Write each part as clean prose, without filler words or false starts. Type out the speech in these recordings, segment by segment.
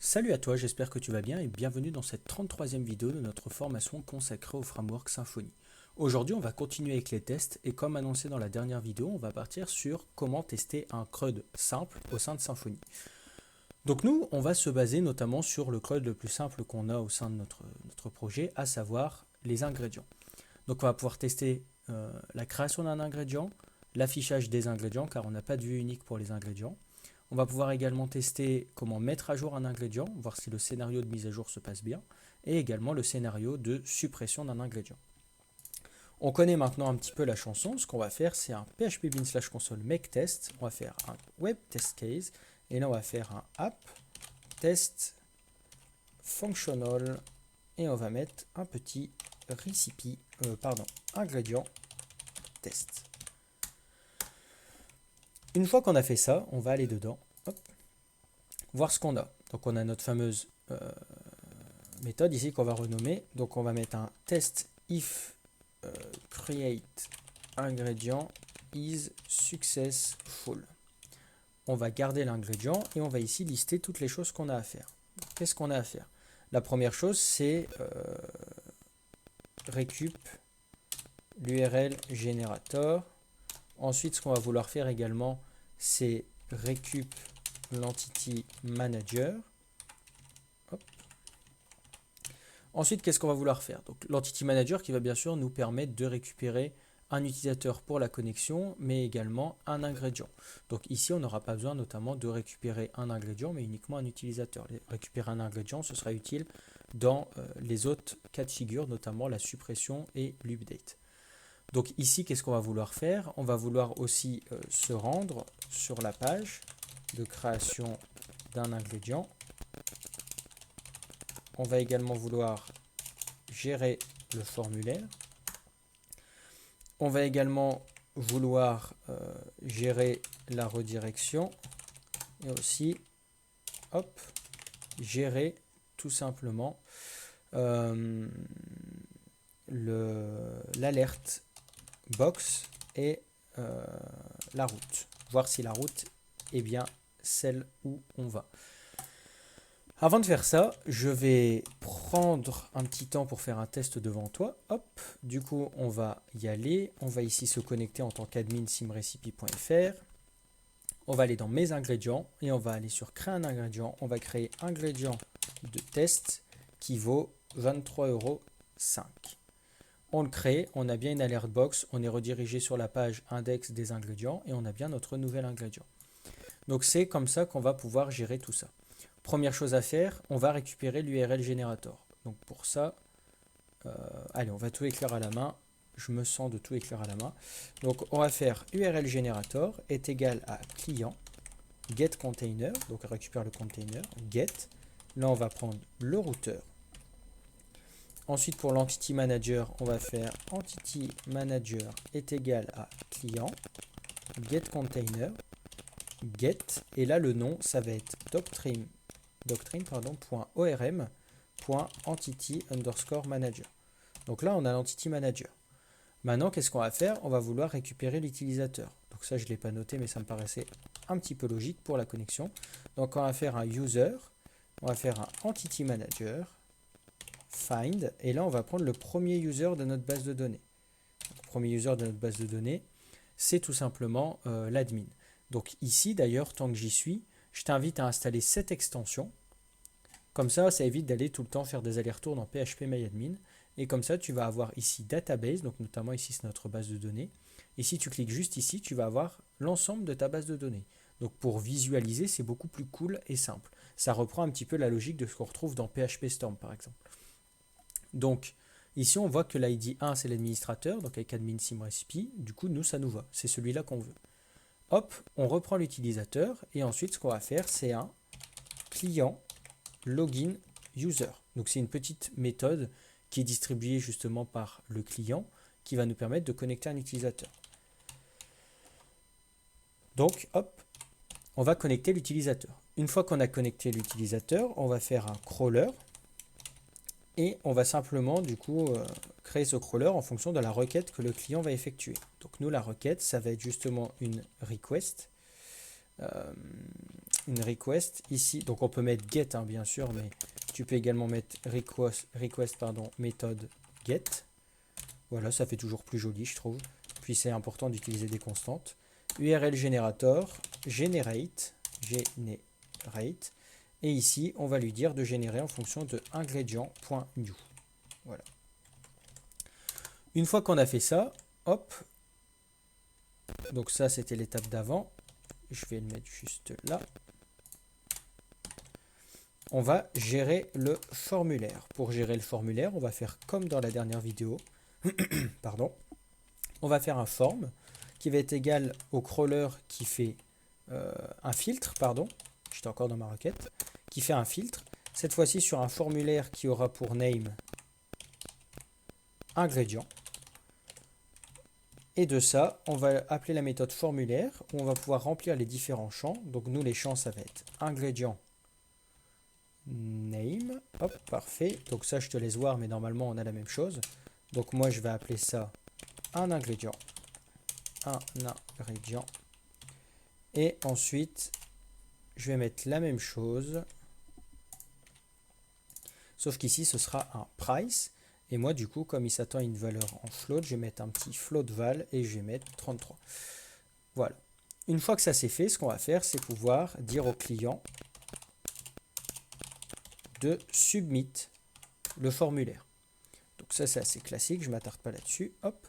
Salut à toi, j'espère que tu vas bien et bienvenue dans cette 33e vidéo de notre formation consacrée au framework Symfony. Aujourd'hui, on va continuer avec les tests et comme annoncé dans la dernière vidéo, on va partir sur comment tester un CRUD simple au sein de Symfony. Donc nous, on va se baser notamment sur le CRUD le plus simple qu'on a au sein de notre projet, à savoir les ingrédients. Donc on va pouvoir tester la création d'un ingrédient, l'affichage des ingrédients car on n'a pas de vue unique pour les ingrédients. On va pouvoir également tester comment mettre à jour un ingrédient, voir si le scénario de mise à jour se passe bien, et également le scénario de suppression d'un ingrédient. On connaît maintenant un petit peu la chanson. Ce qu'on va faire, c'est un php bin/console make test. On va faire un web test case, et là on va faire un app test functional, et on va mettre un petit ingrédient test. Une fois qu'on a fait ça, on va aller dedans, hop, voir ce qu'on a. Donc on a notre fameuse méthode ici qu'on va renommer. Donc on va mettre un test if create ingrédient is successful. On va garder l'ingrédient et on va ici lister toutes les choses qu'on a à faire. Qu'est-ce qu'on a à faire? La première chose, c'est récup l'URL generator. Ensuite, ce qu'on va vouloir faire également, c'est récup l'entity manager. Hop. Ensuite, qu'est-ce qu'on va vouloir faire? Donc, l'entity manager qui va bien sûr nous permettre de récupérer un utilisateur pour la connexion, mais également un ingrédient. Donc ici, on n'aura pas besoin notamment de récupérer un ingrédient, mais uniquement un utilisateur. Récupérer un ingrédient, ce sera utile dans les autres cas de figure, notamment la suppression et l'update. Donc ici, qu'est-ce qu'on va vouloir faire? On va vouloir aussi se rendre sur la page de création d'un ingrédient. On va également vouloir gérer le formulaire. On va également vouloir gérer la redirection et aussi gérer tout simplement l'alerte box et la route. Voir si la route est bien celle où on va. Avant de faire ça, je vais prendre un petit temps pour faire un test devant toi. Hop, du coup, on va y aller. On va ici se connecter en tant qu'admin simrecipe.fr. On va aller dans mes ingrédients et on va aller sur créer un ingrédient. On va créer ingrédient de test qui vaut 23,05 €. On le crée, on a bien une alert box, on est redirigé sur la page index des ingrédients et on a bien notre nouvel ingrédient. Donc c'est comme ça qu'on va pouvoir gérer tout ça. Première chose à faire, on va récupérer l'URL generator. Donc pour ça, allez, on va tout écrire à la main. Je me sens de tout écrire à la main. Donc on va faire URL generator est égal à client get container. Donc on récupère le container get. Là on va prendre le routeur. Ensuite, pour l'entity manager, on va faire entity manager est égal à client get container get. Et là, le nom, ça va être doctrine.orm.entity_manager. Donc là, on a l'entity manager. Maintenant, qu'est-ce qu'on va faire? On va vouloir récupérer l'utilisateur. Donc ça, je ne l'ai pas noté, mais ça me paraissait un petit peu logique pour la connexion. Donc on va faire un user, on va faire un entity manager find, et là on va prendre le premier user de notre base de données. Le premier user de notre base de données, c'est tout simplement l'admin. Donc ici d'ailleurs, tant que j'y suis, je t'invite à installer cette extension. Comme ça évite d'aller tout le temps faire des allers-retours dans phpMyAdmin. Et comme ça, tu vas avoir ici database, donc notamment ici c'est notre base de données. Et si tu cliques juste ici, tu vas avoir l'ensemble de ta base de données. Donc pour visualiser, c'est beaucoup plus cool et simple. Ça reprend un petit peu la logique de ce qu'on retrouve dans PHP Storm par exemple. Donc, ici, on voit que l'ID 1, c'est l'administrateur, donc avec admin simrecipe. Du coup, nous, ça nous va. C'est celui-là qu'on veut. Hop, on reprend l'utilisateur. Et ensuite, ce qu'on va faire, c'est un client login user. Donc, c'est une petite méthode qui est distribuée justement par le client qui va nous permettre de connecter un utilisateur. Donc, hop, on va connecter l'utilisateur. Une fois qu'on a connecté l'utilisateur, on va faire un crawler. Et on va simplement du coup créer ce crawler en fonction de la requête que le client va effectuer. Donc nous, la requête, ça va être justement une request une request ici. Donc on peut mettre get, hein, bien sûr, mais tu peux également mettre request méthode get. Voilà, ça fait toujours plus joli, je trouve. Puis c'est important d'utiliser des constantes. URL generator, generate. Et ici, on va lui dire de générer en fonction de ingredient.new. Voilà. Une fois qu'on a fait ça, hop. Donc ça, c'était l'étape d'avant. Je vais le mettre juste là. On va gérer le formulaire. Pour gérer le formulaire, on va faire comme dans la dernière vidéo. Pardon. On va faire un form qui va être égal au crawler qui fait un filtre, pardon. J'étais encore dans ma requête. Qui fait un filtre. Cette fois-ci sur un formulaire qui aura pour name ingrédient. Et de ça, on va appeler la méthode formulaire où on va pouvoir remplir les différents champs. Donc nous, les champs, ça va être ingrédient name. Hop, parfait. Donc ça, je te laisse voir, mais normalement, on a la même chose. Donc moi, je vais appeler ça un ingrédient. Un ingrédient. Et ensuite, je vais mettre la même chose. Sauf qu'ici, ce sera un price. Et moi, du coup, comme il s'attend à une valeur en float, je vais mettre un petit float val et je vais mettre 33. Voilà. Une fois que ça c'est fait, ce qu'on va faire, c'est pouvoir dire au client de submit le formulaire. Donc ça, c'est assez classique, je ne m'attarde pas là-dessus. Hop,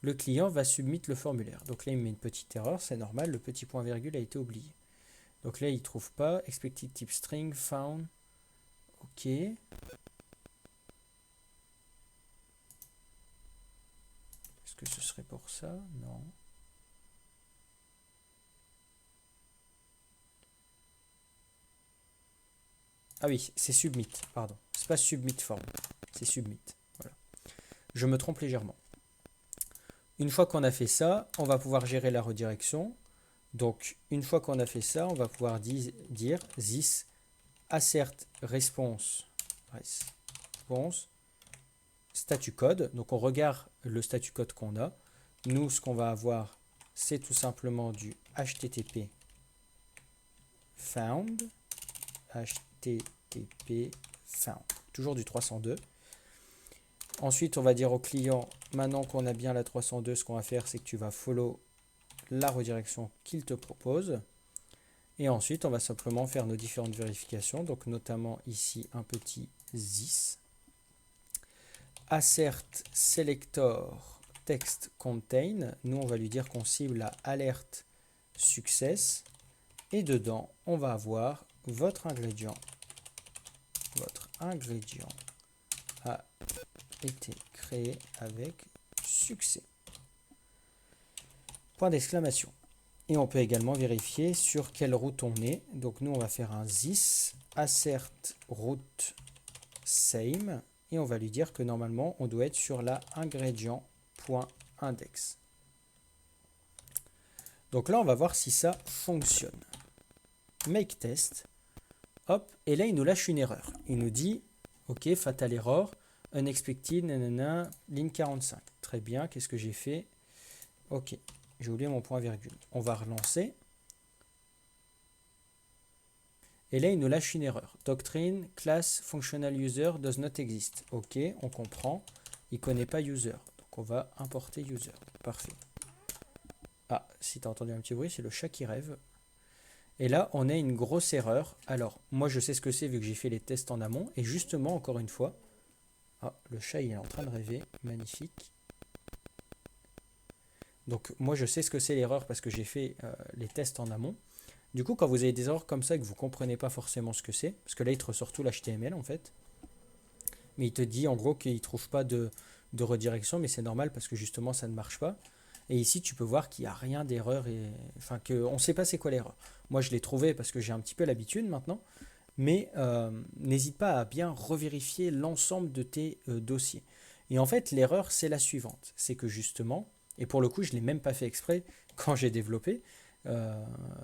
le client va submit le formulaire. Donc là, il me met une petite erreur, c'est normal, le petit point virgule a été oublié. Donc là, il ne trouve pas expected type string found. OK. Est-ce que ce serait pour ça? Non. Ah oui, c'est submit, pardon. C'est pas submit form, c'est submit. Voilà. Je me trompe légèrement. Une fois qu'on a fait ça, on va pouvoir gérer la redirection. Donc, une fois qu'on a fait ça, on va pouvoir dire this assert response statut code. Donc, on regarde le statut code qu'on a. Nous, ce qu'on va avoir, c'est tout simplement du HTTP found. HTTP found. Toujours du 302. Ensuite, on va dire au client, maintenant qu'on a bien la 302, ce qu'on va faire, c'est que tu vas follow la redirection qu'il te propose. Et ensuite, on va simplement faire nos différentes vérifications. Donc, notamment ici, un petit this. Assert selector text contain. Nous, on va lui dire qu'on cible la alerte success. Et dedans, on va avoir votre ingrédient. Votre ingrédient a été créé avec succès. Point d'exclamation. Et on peut également vérifier sur quelle route on est. Donc nous, on va faire un this assert route same et on va lui dire que normalement, on doit être sur la ingrédient.index. Donc là, on va voir si ça fonctionne. Make test. Hop, et là, il nous lâche une erreur. Il nous dit, OK, fatal error, unexpected, nanana, ligne 45. Très bien, qu'est-ce que j'ai fait? OK, j'ai oublié mon point virgule. On va relancer. Et là, il nous lâche une erreur. Doctrine, class, functional user does not exist. OK, on comprend. Il ne connaît pas user. Donc, on va importer user. Parfait. Ah, si tu as entendu un petit bruit, c'est le chat qui rêve. Et là, on a une grosse erreur. Alors, moi, je sais ce que c'est vu que j'ai fait les tests en amont. Et justement, encore une fois, ah, le chat, il est en train de rêver. Magnifique. Donc, moi, je sais ce que c'est l'erreur parce que j'ai fait les tests en amont. Du coup, quand vous avez des erreurs comme ça et que vous ne comprenez pas forcément ce que c'est, parce que là, il te ressort tout l'HTML, en fait. Mais il te dit, en gros, qu'il ne trouve pas de redirection, mais c'est normal parce que justement, ça ne marche pas. Et ici, tu peux voir qu'il n'y a rien d'erreur. Enfin, qu'on ne sait pas c'est quoi l'erreur. Moi, je l'ai trouvé parce que j'ai un petit peu l'habitude maintenant. Mais n'hésite pas à bien revérifier l'ensemble de tes dossiers. Et en fait, l'erreur, c'est la suivante. C'est que justement, et pour le coup, je ne l'ai même pas fait exprès quand j'ai développé.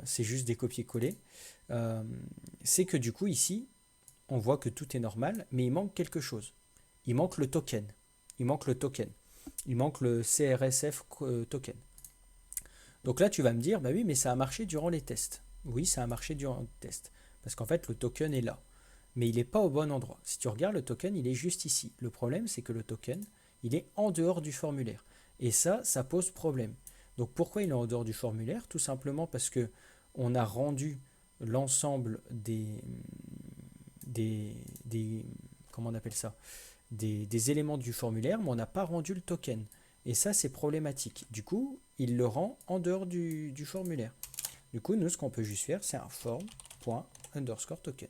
C'est juste des copier-coller. C'est que du coup, ici, on voit que tout est normal, mais il manque quelque chose. Il manque le token. Il manque le CRSF token. Donc là, tu vas me dire, bah oui, mais ça a marché durant les tests. Oui, ça a marché durant le test. Parce qu'en fait, le token est là. Mais il n'est pas au bon endroit. Si tu regardes le token, il est juste ici. Le problème, c'est que le token, il est en dehors du formulaire. Et ça pose problème. Donc pourquoi il est en dehors du formulaire? Tout simplement parce que on a rendu l'ensemble des comment on appelle ça? Des éléments du formulaire, mais on n'a pas rendu le token. Et ça, c'est problématique. Du coup, il le rend en dehors du formulaire. Du coup, nous, ce qu'on peut juste faire, c'est un form._token.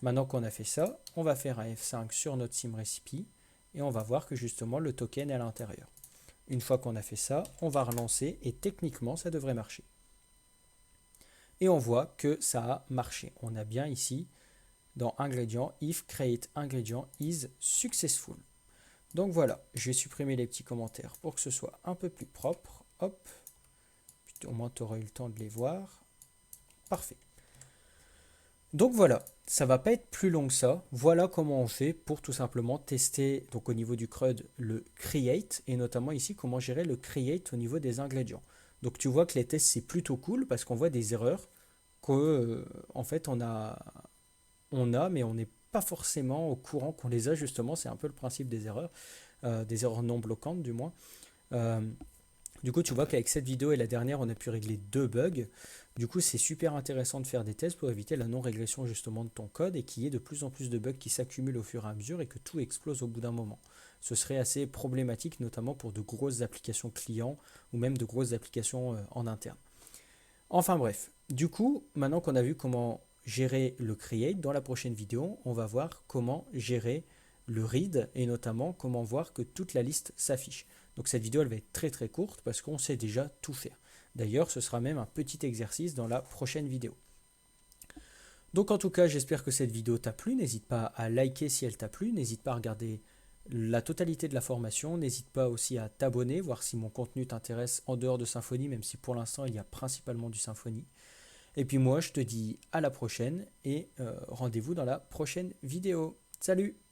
Maintenant qu'on a fait ça, on va faire un F5 sur notre SimRecipe et on va voir que justement le token est à l'intérieur. Une fois qu'on a fait ça, on va relancer et techniquement, ça devrait marcher. Et on voit que ça a marché. On a bien ici, dans ingrédients, if create ingredient is successful. Donc voilà, je vais supprimer les petits commentaires pour que ce soit un peu plus propre. Hop, puis au moins tu auras eu le temps de les voir. Parfait. Donc voilà, ça va pas être plus long que ça. Voilà comment on fait pour tout simplement tester donc au niveau du CRUD le create et notamment ici comment gérer le create au niveau des ingrédients. Donc tu vois que les tests c'est plutôt cool parce qu'on voit des erreurs que en fait on a mais on n'est pas forcément au courant qu'on les a justement. C'est un peu le principe des erreurs non bloquantes du moins. Euh, du coup, tu vois qu'avec cette vidéo et la dernière, on a pu régler 2 bugs. Du coup, c'est super intéressant de faire des tests pour éviter la non-régression justement de ton code et qu'il y ait de plus en plus de bugs qui s'accumulent au fur et à mesure et que tout explose au bout d'un moment. Ce serait assez problématique, notamment pour de grosses applications clients ou même de grosses applications en interne. Enfin bref, du coup, maintenant qu'on a vu comment gérer le create, dans la prochaine vidéo, on va voir comment gérer le read et notamment comment voir que toute la liste s'affiche. Donc cette vidéo elle va être très très courte parce qu'on sait déjà tout faire. D'ailleurs, ce sera même un petit exercice dans la prochaine vidéo. Donc en tout cas, j'espère que cette vidéo t'a plu. N'hésite pas à liker si elle t'a plu. N'hésite pas à regarder la totalité de la formation. N'hésite pas aussi à t'abonner, voir si mon contenu t'intéresse en dehors de Symfony, même si pour l'instant il y a principalement du Symfony. Et puis moi, je te dis à la prochaine et rendez-vous dans la prochaine vidéo. Salut!